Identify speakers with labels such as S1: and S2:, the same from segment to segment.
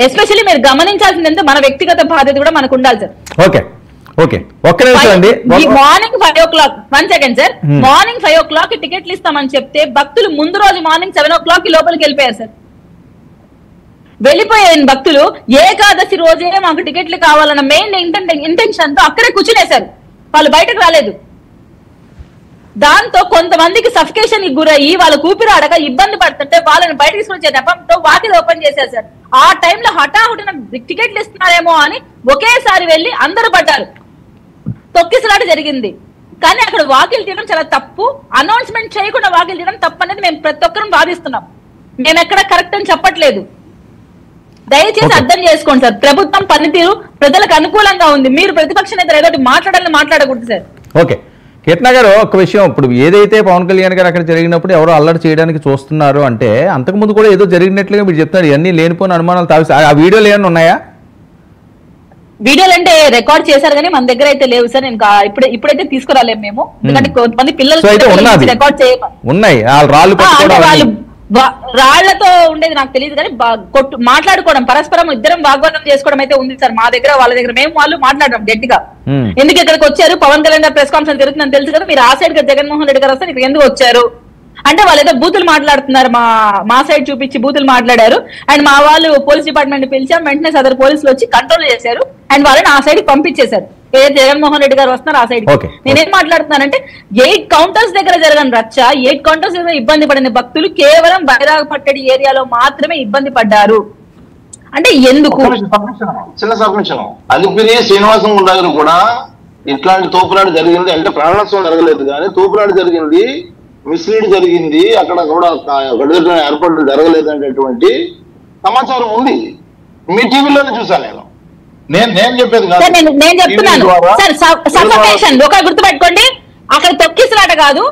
S1: Especially మీరు గమనించాల్సిందంటే మన వ్యక్తిగత బాధ్యత కూడా మనకు ఉండాలి సార్.
S2: ఓకే ఓకే ఒక్క నిమిషం అండి.
S1: Morning 5 o'clock 1 second sir. Morning 5 o'clock టికెట్లు ఇస్తామని చెప్తే భక్తులు ముందు రోజు మార్నింగ్ 7 o'clock లోపలికి వెళ్ళిపోయారు సార్. వెళ్ళిపోయారు భక్తులు. ఏకాదశి రోజే మాకు టికెట్లు కావాలన్న మెయిన్ ఇంటెన్షన్ తో అక్కడే కూర్చునేశారు. వాళ్ళు బయటకు రాలేదు. దాంతో కొంతమందికి సఫికేషన్ కి గురయ్యి వాళ్ళ ఊపిరాడక ఇబ్బంది పడుతుంటే వాళ్ళని బయట తీసుకొచ్చే నెపంతో వాకిలు ఓపెన్ చేశారు సార్. ఆ టైంలో హఠాహుటిన టికెట్లు ఇస్తున్నారేమో అని ఒకేసారి వెళ్ళి అందరూ పడ్డారు. తొక్కిసలాట జరిగింది. కానీ అక్కడ వాకిలు తీయడం చాలా తప్పు. అనౌన్స్మెంట్ చేయకుండా వాకిలు తీయడం తప్పు అనేది మేము ప్రతి ఒక్కరం వాదిస్తున్నాం. మేము ఎక్కడ కరెక్ట్ అని చెప్పట్లేదు. దయచేసి అర్థం చేసుకోండి సార్. ప్రభుత్వం పనితీరు ప్రజలకు అనుకూలంగా ఉంది. మీరు ప్రతిపక్ష నేత ఏదో మాట్లాడాలని మాట్లాడకూడదు సార్.
S2: ఓకే కీర్తన గారు ఒక విషయం, ఇప్పుడు ఏదైతే పవన్ కళ్యాణ్ గారు అక్కడ జరిగినప్పుడు ఎవరో అల్లరి చేయడానికి చూస్తున్నారు అంటే అంతకుముందు కూడా ఏదో జరిగినట్లుగా మీరు చెప్తున్నారు. ఇవన్నీ లేనిపోయిన అనుమానాలు తావి ఆ వీడియోలు ఏమైనా ఉన్నాయా?
S1: వీడియోలు అంటే రికార్డ్ చేశారు కానీ మన దగ్గర అయితే లేవు సార్. ఇంకా ఇప్పుడైతే తీసుకురాలేము మేము. ఎందుకంటే కొంతమంది పిల్లలు రికార్డ్
S2: ఉన్నాయి. రాళ్ళు
S1: రాళ్లతో ఉండేది నాకు తెలియదు కానీ మాట్లాడుకోవడం పరస్పరం ఇద్దరం వాగ్వాదం చేసుకోవడం అయితే ఉంది సార్. మా దగ్గర వాళ్ళ దగ్గర మేము వాళ్ళు మాట్లాడడం గట్టిగా. ఎందుకు ఇక్కడికి వచ్చారు? పవన్ కళ్యాణ్ గారు ప్రెస్ కాన్ఫరెన్స్ జరుగుతుందని తెలుసు కదా. మీరు ఆ సైడ్ గా జగన్మోహన్ రెడ్డి గారు వస్తారు, ఇక్కడ ఎందుకు వచ్చారు అంటే వాళ్ళు ఏదో బూతులు మాట్లాడుతున్నారు. మా సైడ్ చూపించి బూతులు మాట్లాడారు. అండ్ మా వాళ్ళు పోలీస్ డిపార్ట్మెంట్ పిలిచాం. వెంటనే సదరు పోలీసులు వచ్చి కంట్రోల్ చేశారు. అండ్ వాళ్ళని ఆ సైడ్ పంపించేశారు. ఏదైతే జగన్మోహన్ రెడ్డి గారు వస్తున్నారు ఆ సైడ్. నేనేం మాట్లాడుతున్నానంటే 8 కౌంటర్స్ దగ్గర జరగని రచ్చ, 8 కౌంటర్స్ దగ్గర ఇబ్బంది పడిన భక్తులు కేవలం బైరాగ పట్టడి ఏరియాలో మాత్రమే ఇబ్బంది పడ్డారు అంటే ఎందుకు?
S3: చిన్న సబ్మిషన్ అలిపిరి శ్రీనివాసం దగ్గర కూడా ఇట్లాంటి తోపులాట జరిగింది. అంటే ప్రాణనష్టం జరగలేదు కానీ తోపులాట జరిగింది, మిస్లీడ్ జరిగింది, అక్కడ కూడా గడుదల ఏర్పాట్లు జరగలేదు అనేటువంటి సమాచారం ఉంది. మీ టీవీలోనే చూసాను నేను చెప్పేది కాదు.
S1: నేను చెప్తున్నాను సార్. సఫోకేషన్ ఒక గుర్తుపెట్టుకోండి. అక్కడ తొక్కిసలాట కాదు,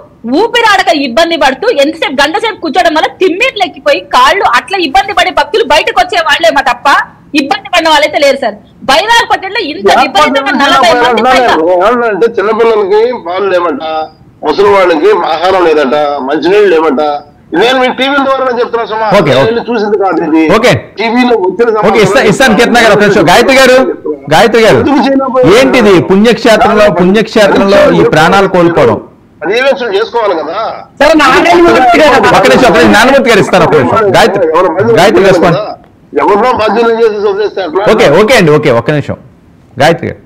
S1: ఊపిరాడక ఇబ్బంది పడుతూ ఎంతసేపు గంట సేపు కూర్చోవడం వల్ల తిమ్మిట్లు ఎక్కిపోయి కాళ్ళు అట్లా ఇబ్బంది పడే భక్తులు బయటకు వచ్చే వాళ్ళేమో తప్ప ఇబ్బంది పడిన వాళ్ళైతే లేరు సార్. బైరాగ పట్టణంలో ఇంత విపరీతంగా 40 మంది
S3: అంటే చిన్నపిల్లలకి పాలు లేమంట, ముసలి వాళ్ళకి ఆహారం లేదట, మంచినీళ్ళు లేమంట. నేను మీ టీవీల ద్వారా చెప్తున్నా, చూసింది కాదు ఇది. టీవీలో
S2: ఇస్తాను కీర్తన గారు. గాయత్రి గారు ఏంటిది పుణ్యక్షేత్రంలో ఈ ప్రాణాలు కోల్పోవడం?
S3: పర్యవేక్షణ చేసుకోవాలి కదా.
S2: ఒక నిమిషం నానమూర్తి గారు ఇస్తారు. ఒక నిమిషం గాయత్రి రెస్పాన్స్.
S3: ఎవరినో బాధ్యతలు చేసి వదిలేస్తారు.
S2: ఓకే అండి. ఒక్క నిమిషం గాయత్రి గారు.